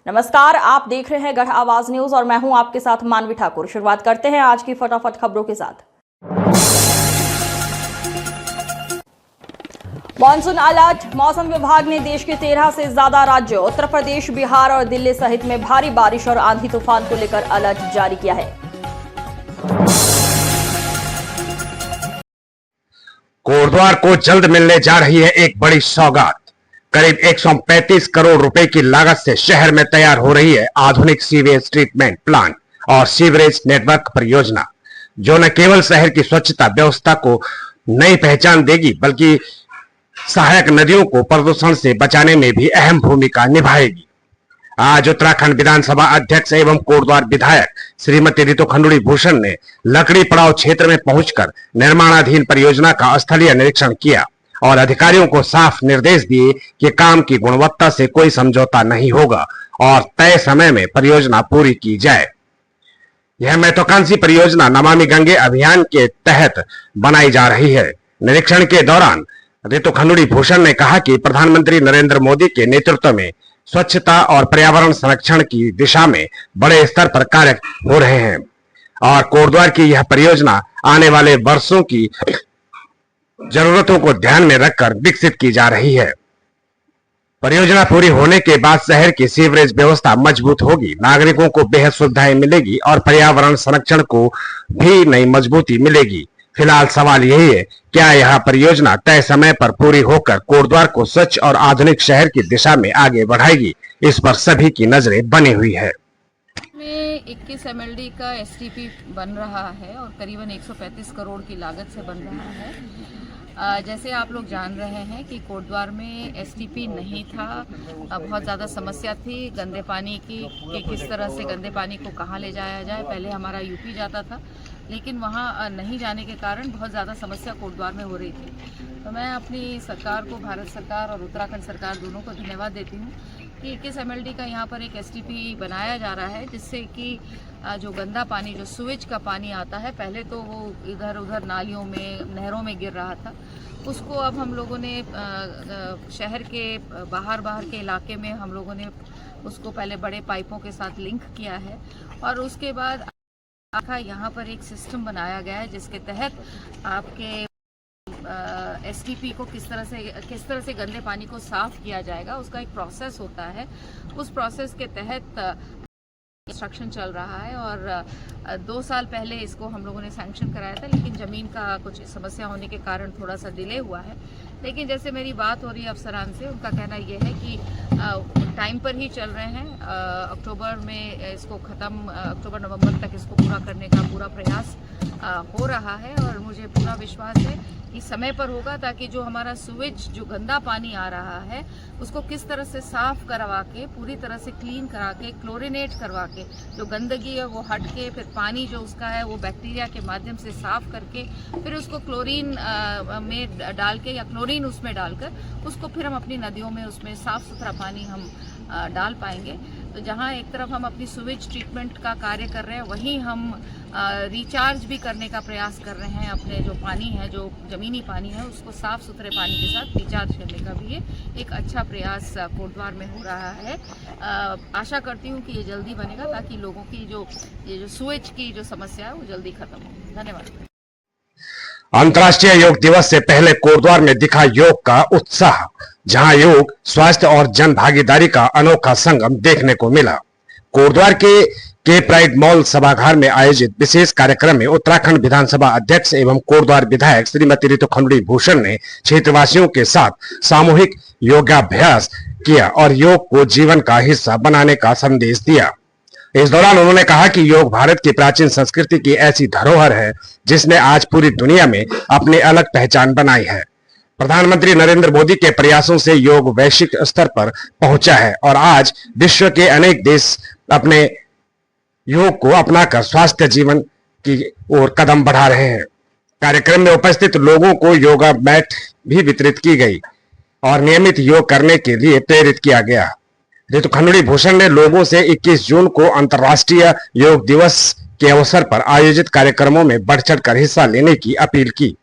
नमस्कार, आप देख रहे हैं गढ़ आवाज न्यूज और मैं हूं आपके साथ मानवी ठाकुर। शुरुआत करते हैं आज की फटाफट खबरों के साथ। Monsoon alert. मौसम विभाग ने देश के 13 से ज्यादा राज्यों उत्तर प्रदेश, बिहार और दिल्ली सहित में भारी बारिश और आंधी तूफान को लेकर अलर्ट जारी किया है। कोटद्वार को जल्द मिलने जा रही है एक बड़ी सौगात। करीब 135 करोड़ रुपए की लागत से शहर में तैयार हो रही है आधुनिक सीवेज ट्रीटमेंट प्लांट और सीवरेज नेटवर्क परियोजना, जो न केवल शहर की स्वच्छता व्यवस्था को नई पहचान देगी बल्कि सहायक नदियों को प्रदूषण से बचाने में भी अहम भूमिका निभाएगी। आज उत्तराखंड विधानसभा अध्यक्ष एवं कोटद्वार विधायक श्रीमती रितु खंडूड़ी भूषण ने लकड़ी पड़ाव क्षेत्र में पहुंचकर निर्माणाधीन परियोजना का स्थलीय निरीक्षण किया और अधिकारियों को साफ निर्देश दिए कि काम की गुणवत्ता से कोई समझौता नहीं होगा और तय समय में परियोजना पूरी की जाए। यह महत्वाकांक्षी परियोजना नमामि गंगे अभियान के तहत बनाई जा रही है। निरीक्षण के दौरान रितु खंडूड़ी भूषण ने कहा कि प्रधानमंत्री नरेंद्र मोदी के नेतृत्व में स्वच्छता और पर्यावरण संरक्षण की दिशा में बड़े स्तर पर कार्य हो रहे हैं और कोटद्वार की यह परियोजना आने वाले वर्षों की जरूरतों को ध्यान में रखकर विकसित की जा रही है। परियोजना पूरी होने के बाद शहर की सीवरेज व्यवस्था मजबूत होगी, नागरिकों को बेहद सुविधाएं मिलेगी और पर्यावरण संरक्षण को भी नई मजबूती मिलेगी। फिलहाल सवाल यही है, क्या यह परियोजना तय समय पर पूरी होकर कोटद्वार को स्वच्छ और आधुनिक शहर की दिशा में आगे बढ़ाएगी? इस पर सभी की नजरें बनी हुई है। 21 MLD का STP बन रहा है और करीबन 135 करोड़ की लागत से बन रहा है। जैसे आप लोग जान रहे हैं कि कोटद्वार में STP नहीं था, बहुत ज़्यादा समस्या थी गंदे पानी की कि किस तरह से गंदे पानी को कहाँ ले जाया जाए। पहले हमारा यूपी जाता था, लेकिन वहाँ नहीं जाने के कारण बहुत ज़्यादा समस्या कोटद्वार में हो रही थी। तो मैं अपनी सरकार को, भारत सरकार और उत्तराखंड सरकार दोनों को धन्यवाद देती हूँ कि 21 MLD का यहाँ पर एक STP बनाया जा रहा है, जिससे कि जो गंदा पानी, जो सुएज का पानी आता है, पहले तो वो इधर उधर नालियों में, नहरों में गिर रहा था, उसको अब हम लोगों ने शहर के बाहर के इलाके में हम लोगों ने उसको पहले बड़े पाइपों के साथ लिंक किया है और उसके बाद यहाँ पर एक सिस्टम बनाया गया है जिसके तहत आपके STP को किस तरह से गंदे पानी को साफ किया जाएगा, उसका एक प्रोसेस होता है। उस प्रोसेस के तहत कंस्ट्रक्शन चल रहा है और 2 साल पहले इसको हम लोगों ने सैंक्शन कराया था, लेकिन ज़मीन का कुछ समस्या होने के कारण थोड़ा सा डिले हुआ है। लेकिन जैसे मेरी बात हो रही है अफसरान से, उनका कहना ये है कि टाइम पर ही चल रहे हैं। अक्टूबर में इसको अक्टूबर नवंबर तक इसको पूरा करने का पूरा प्रयास हो रहा है और मुझे पूरा विश्वास है कि समय पर होगा, ताकि जो हमारा सुवेज, जो गंदा पानी आ रहा है, उसको किस तरह से साफ करवा के, पूरी तरह से क्लीन करा के, क्लोरिनेट करवा के, जो गंदगी है वो हट के, फिर पानी जो उसका है वो बैक्टीरिया के माध्यम से साफ करके, फिर उसको क्लोरीन में डाल के या क्लोरीन उसमें डालकर उसको फिर हम अपनी नदियों में उसमें साफ सुथरा पानी हम डाल पाएंगे। तो जहाँ एक तरफ हम अपनी सुवेज ट्रीटमेंट का कार्य कर रहे हैं, वहीं हम रिचार्ज भी करने का प्रयास कर रहे हैं। अपने जो पानी है, जो ज़मीनी पानी है, उसको साफ़ सुथरे पानी के साथ रिचार्ज करने का भी एक अच्छा प्रयास कोटद्वार में हो रहा है। आशा करती हूँ कि ये जल्दी बनेगा, ताकि लोगों की ये जो सुवेज की जो समस्या है वो जल्दी खत्म हो। धन्यवाद। अंतर्राष्ट्रीय योग दिवस से पहले कोटद्वार में दिखा योग का उत्साह, जहां योग, स्वास्थ्य और जन भागीदारी का अनोखा संगम देखने को मिला। कोटद्वार के प्राइड मॉल सभागार में आयोजित विशेष कार्यक्रम में उत्तराखंड विधानसभा अध्यक्ष एवं कोटद्वार विधायक श्रीमती रितु खंडूड़ी भूषण ने क्षेत्रवासियों के साथ सामूहिक योगाभ्यास किया और योग को जीवन का हिस्सा बनाने का संदेश दिया। इस दौरान उन्होंने कहा कि योग भारत की प्राचीन संस्कृति की ऐसी धरोहर है जिसने आज पूरी दुनिया में अपनी अलग पहचान बनाई है। प्रधानमंत्री नरेंद्र मोदी के प्रयासों से योग वैश्विक स्तर पर पहुंचा है और आज विश्व के अनेक देश अपने योग को अपनाकर स्वास्थ्य जीवन की ओर कदम बढ़ा रहे हैं। कार्यक्रम में उपस्थित लोगों को योगा मैट भी वितरित की गई और नियमित योग करने के लिए प्रेरित किया गया। रितु खंडूड़ी भूषण ने लोगों से 21 जून को अंतर्राष्ट्रीय योग दिवस के अवसर पर आयोजित कार्यक्रमों में बढ़ चढ़कर हिस्सा लेने की अपील की।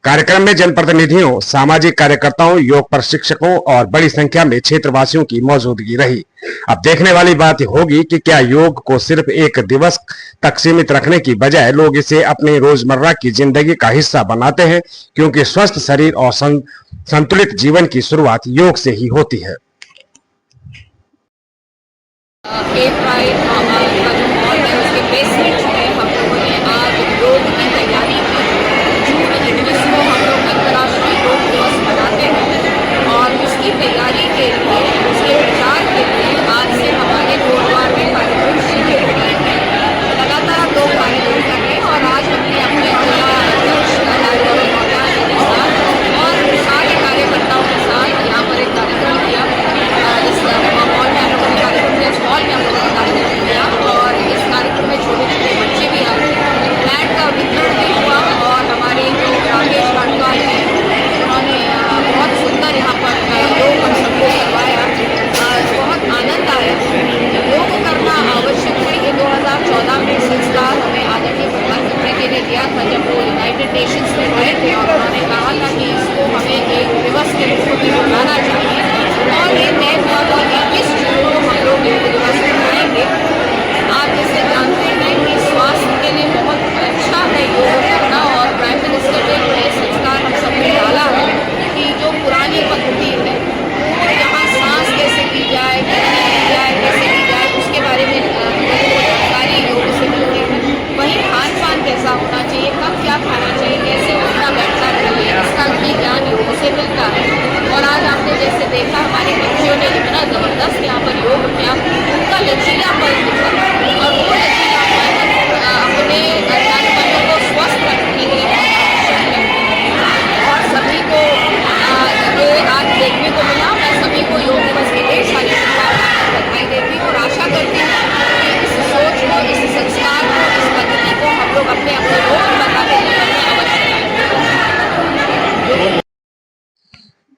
कार्यक्रम में जनप्रतिनिधियों, सामाजिक कार्यकर्ताओं, योग प्रशिक्षकों और बड़ी संख्या में क्षेत्रवासियों की मौजूदगी रही। अब देखने वाली बात होगी कि क्या योग को सिर्फ एक दिवस तक सीमित रखने की बजाय लोग इसे अपनी रोजमर्रा की जिंदगी का हिस्सा बनाते हैं, क्योंकि स्वस्थ शरीर और संतुलित जीवन की शुरुआत योग से ही होती है।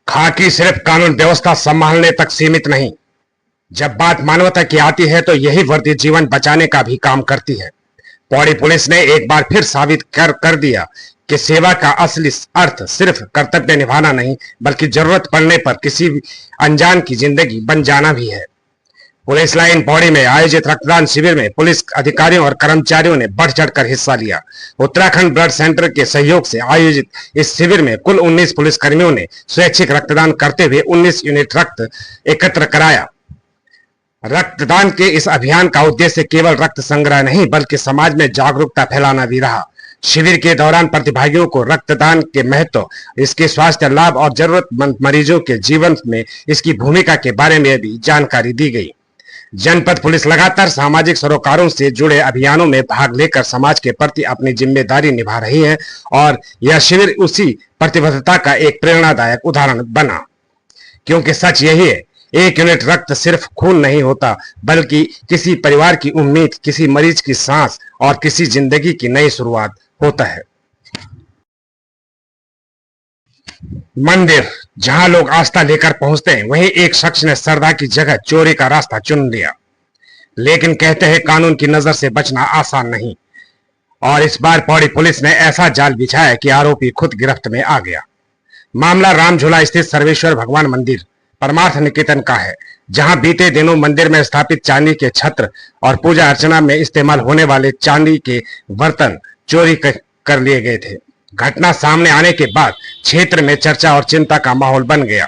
खाकी सिर्फ कानून व्यवस्था संभालने तक सीमित नहीं, जब बात मानवता की आती है तो यही वर्दी जीवन बचाने का भी काम करती है। पौड़ी पुलिस ने एक बार फिर साबित कर दिया कि सेवा का असली अर्थ सिर्फ कर्तव्य निभाना नहीं, बल्कि जरूरत पड़ने पर किसी अनजान की जिंदगी बन जाना भी है। पुलिस लाइन पौड़ी में आयोजित रक्तदान शिविर में पुलिस अधिकारियों और कर्मचारियों ने बढ़ चढ़कर हिस्सा लिया। उत्तराखंड ब्लड सेंटर के सहयोग से आयोजित इस शिविर में कुल 19 पुलिसकर्मियों ने स्वैच्छिक रक्तदान करते हुए 19 यूनिट रक्त एकत्र कराया। रक्तदान के इस अभियान का उद्देश्य केवल रक्त संग्रह नहीं, बल्कि समाज में जागरूकता फैलाना भी रहा। शिविर के दौरान प्रतिभागियों को रक्तदान के महत्व, इसके स्वास्थ्य लाभ और जरूरतमंद मरीजों के जीवन में इसकी भूमिका के बारे में भी जानकारी दी गई। जनपद पुलिस लगातार सामाजिक सरोकारों से जुड़े अभियानों में भाग लेकर समाज के प्रति अपनी जिम्मेदारी निभा रही है और यह शिविर उसी प्रतिबद्धता का एक प्रेरणादायक उदाहरण बना, क्योंकि सच यही है, एक यूनिट रक्त सिर्फ खून नहीं होता, बल्कि किसी परिवार की उम्मीद, किसी मरीज की सांस और किसी जिंदगी की नई शुरुआत होता है। मंदिर जहां लोग आस्था लेकर पहुंचते हैं, वहीं एक शख्स ने श्रद्धा की जगह चोरी का रास्ता चुन लिया। लेकिन कहते हैं कानून की नजर से बचना आसान नहीं, और इस बार पौड़ी पुलिस ने ऐसा जाल बिछाया कि आरोपी खुद गिरफ्त में आ गया। मामला रामझूला स्थित सर्वेश्वर भगवान मंदिर परमार्थ निकेतन का है, जहां बीते दिनों मंदिर में स्थापित चांदी के छत्र और पूजा अर्चना में इस्तेमाल होने वाले चांदी के बर्तन चोरी कर लिए गए थे। घटना सामने आने के बाद क्षेत्र में चर्चा और चिंता का माहौल बन गया।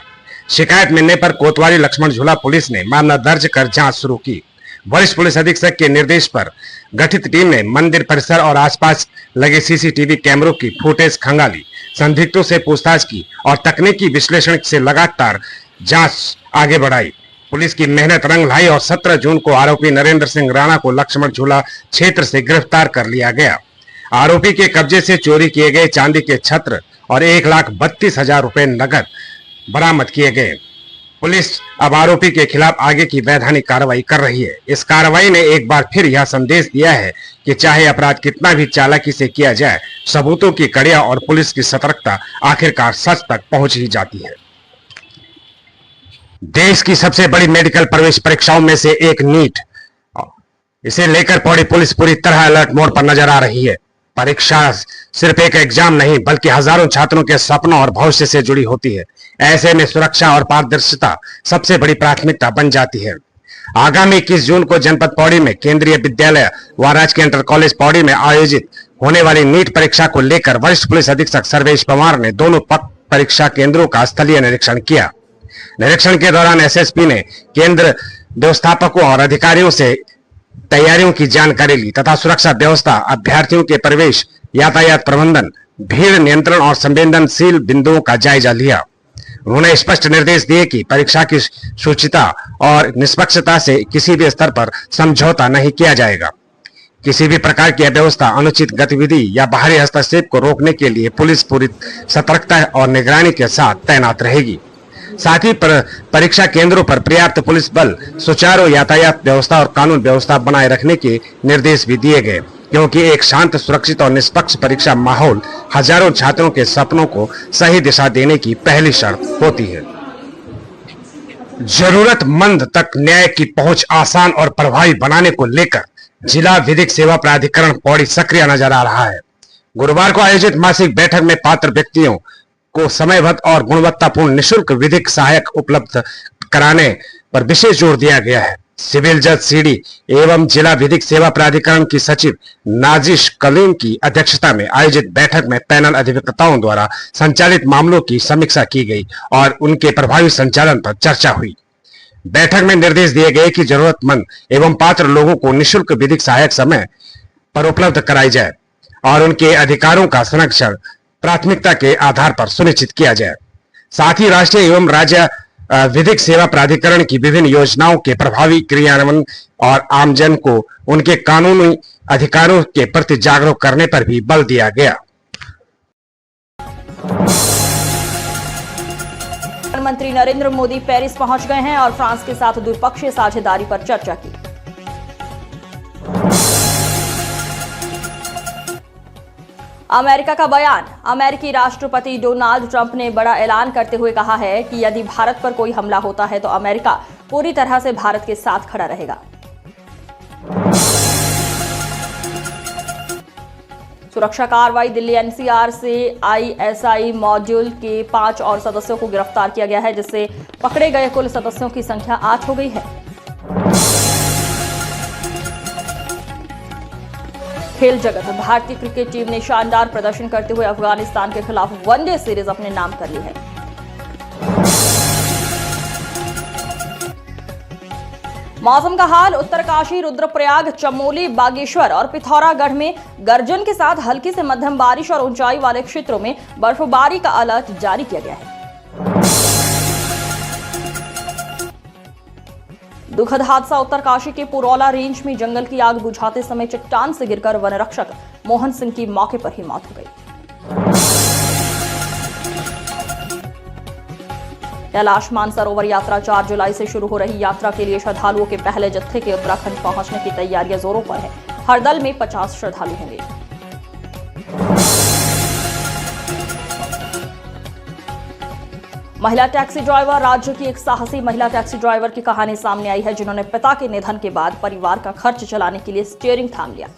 शिकायत मिलने पर कोतवाली लक्ष्मण झूला पुलिस ने मामला दर्ज कर जांच शुरू की। वरिष्ठ पुलिस अधीक्षक के निर्देश पर गठित टीम ने मंदिर परिसर और आसपास लगे सीसीटीवी कैमरों की फुटेज खंगाली, संदिग्धों से पूछताछ की और तकनीकी विश्लेषण से लगातार जांच आगे बढ़ाई। पुलिस की मेहनत रंग लाई और 17 जून को आरोपी नरेंद्र सिंह राणा को लक्ष्मण झूला क्षेत्र से गिरफ्तार कर लिया गया। आरोपी के कब्जे से चोरी किए गए चांदी के छत्र और 1,32,000 रुपए नगद बरामद किए गए। पुलिस अब आरोपी के खिलाफ आगे की वैधानिक कार्रवाई कर रही है। इस कार्रवाई ने एक बार फिर यह संदेश दिया है कि चाहे अपराध कितना भी चालाकी से किया जाए, सबूतों की कड़ियां और पुलिस की सतर्कता आखिरकार सच तक पहुंच ही जाती है। देश की सबसे बड़ी मेडिकल प्रवेश परीक्षाओं में से एक नीट, इसे लेकर पौड़ी पुलिस पूरी तरह अलर्ट मोड पर नजर आ रही है। परीक्षा सिर्फ एक एग्जाम नहीं बल्कि हजारों छात्रों के सपनों और भविष्य से जुड़ी होती है। ऐसे में सुरक्षा और पारदर्शिता सबसे बड़ी प्राथमिकता बन जाती है। आगामी 21 जून को जनपद पौड़ी में केंद्रीय विद्यालय व राजकीय इंटर कॉलेज पौड़ी में आयोजित होने वाली नीट परीक्षा को लेकर वरिष्ठ पुलिस अधीक्षक सर्वेश पवार ने दोनों परीक्षा केंद्रों का स्थलीय निरीक्षण किया। निरीक्षण के दौरान एसएसपी ने केंद्र व्यवस्थापकों और अधिकारियों से तैयारियों की जानकारी ली तथा सुरक्षा व्यवस्था, अभ्यर्थियों के प्रवेश, यातायात प्रबंधन, भीड़ नियंत्रण और संवेदनशील बिंदुओं का जायजा लिया। उन्होंने स्पष्ट निर्देश दिए कि परीक्षा की शुचिता और निष्पक्षता से किसी भी स्तर पर समझौता नहीं किया जाएगा। किसी भी प्रकार की अव्यवस्था, अनुचित गतिविधि या बाहरी हस्तक्षेप को रोकने के लिए पुलिस पूरी सतर्कता और निगरानी के साथ तैनात रहेगी। साथ ही परीक्षा केंद्रों पर पर्याप्त पुलिस बल, सुचारू यातायात व्यवस्था और कानून व्यवस्था बनाए रखने के निर्देश भी दिए गए, क्योंकि एक शांत, सुरक्षित और निष्पक्ष परीक्षा माहौल हजारों छात्रों के सपनों को सही दिशा देने की पहली शर्त होती है। जरूरतमंद तक न्याय की पहुंच आसान और प्रभावी बनाने को लेकर जिला विधिक सेवा प्राधिकरण पौड़ी सक्रिय नजर आ रहा है। गुरुवार को आयोजित मासिक बैठक में पात्र व्यक्तियों को समयबद्ध और गुणवत्तापूर्ण निःशुल्क विधिक सहायक उपलब्ध कराने पर विशेष जोर दिया गया है। सिविल जज सीडी एवं जिला विधिक सेवा प्राधिकरण की सचिव नाजिश कलीम की अध्यक्षता में आयोजित बैठक में पैनल अधिवक्ताओं द्वारा संचालित मामलों की समीक्षा की गई और उनके प्रभावी संचालन पर चर्चा हुई। बैठक में निर्देश दिए गए कि जरूरतमंद एवं पात्र लोगों को निःशुल्क विधिक सहायक समय पर उपलब्ध कराई जाए और उनके अधिकारों का संरक्षण प्राथमिकता के आधार पर सुनिश्चित किया जाए। साथ ही राष्ट्रीय एवं राज्य विधिक सेवा प्राधिकरण की विभिन्न योजनाओं के प्रभावी क्रियान्वयन और आमजन को उनके कानूनी अधिकारों के प्रति जागरूक करने पर भी बल दिया गया। प्रधानमंत्री नरेंद्र मोदी पेरिस पहुंच गए हैं और फ्रांस के साथ द्विपक्षीय साझेदारी पर चर्चा की। अमेरिका का बयान। अमेरिकी राष्ट्रपति डोनाल्ड ट्रंप ने बड़ा ऐलान करते हुए कहा है कि यदि भारत पर कोई हमला होता है तो अमेरिका पूरी तरह से भारत के साथ खड़ा रहेगा। सुरक्षा कार्रवाई। दिल्ली एनसीआर से आईएसआई मॉड्यूल के 5 और सदस्यों को गिरफ्तार किया गया है, जिससे पकड़े गए कुल सदस्यों की संख्या 8 हो गई है। खेल जगत। भारतीय क्रिकेट टीम ने शानदार प्रदर्शन करते हुए अफगानिस्तान के खिलाफ वनडे सीरीज अपने नाम कर ली है। मौसम का हाल। उत्तरकाशी, रुद्रप्रयाग, चमोली, बागेश्वर और पिथौरागढ़ में गर्जन के साथ हल्की से मध्यम बारिश और ऊंचाई वाले क्षेत्रों में बर्फबारी का अलर्ट जारी किया गया है। दुखद हादसा। उत्तरकाशी के पुरौला रेंज में जंगल की आग बुझाते समय चट्टान से गिरकर वन रक्षक मोहन सिंह की मौके पर ही मौत हो गई। कैलाश मानसरोवर यात्रा 4 जुलाई से शुरू हो रही यात्रा के लिए श्रद्धालुओं के पहले जत्थे के उत्तराखंड पहुंचने की तैयारियां जोरों पर है। हर दल में 50 श्रद्धालु होंगे। महिला टैक्सी ड्राइवर। राज्य की एक साहसी महिला टैक्सी ड्राइवर की कहानी सामने आई है, जिन्होंने पिता के निधन के बाद परिवार का खर्च चलाने के लिए स्टीयरिंग थाम लिया।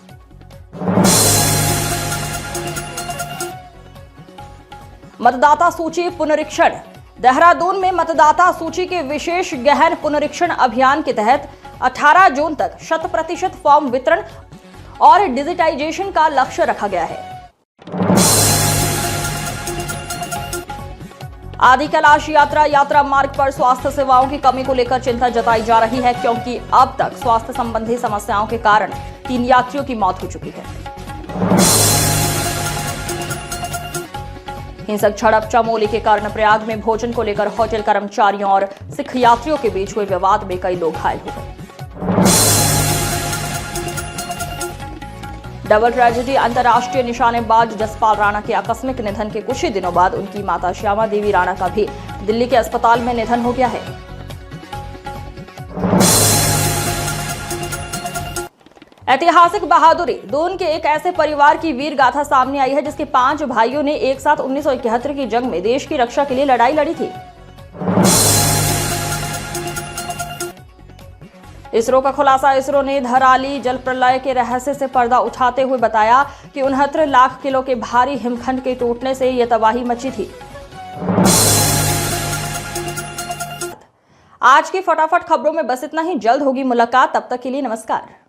मतदाता सूची पुनरीक्षण। देहरादून में मतदाता सूची के विशेष गहन पुनरीक्षण अभियान के तहत 18 जून तक 100% फॉर्म वितरण और डिजिटाइजेशन का लक्ष्य रखा गया है। आदि कैलाश यात्रा मार्ग पर स्वास्थ्य सेवाओं की कमी को लेकर चिंता जताई जा रही है, क्योंकि अब तक स्वास्थ्य संबंधी समस्याओं के कारण 3 यात्रियों की मौत हो चुकी है। हिंसक झड़प। चमोली के कर्णप्रयाग में भोजन को लेकर होटल कर्मचारियों और सिख यात्रियों के बीच हुए विवाद में कई लोग घायल हो गए। Double tragedy. अंतर्राष्ट्रीय निशानेबाज जसपाल राणा के आकस्मिक निधन के कुछ ही दिनों बाद उनकी माता श्यामा देवी राणा का भी दिल्ली के अस्पताल में निधन हो गया है। ऐतिहासिक बहादुरी। दून के एक ऐसे परिवार की वीर गाथा सामने आई है, जिसके 5 भाइयों ने एक साथ 1971 की जंग में देश की रक्षा के लिए लड़ाई लड़ी थी। इसरो का खुलासा। इसरो ने धराली जल प्रलय के रहस्य से पर्दा उठाते हुए बताया कि 69 लाख किलो के भारी हिमखंड के टूटने से यह तबाही मची थी। आज की फटाफट खबरों में बस इतना ही। जल्द होगी मुलाकात, तब तक के लिए नमस्कार।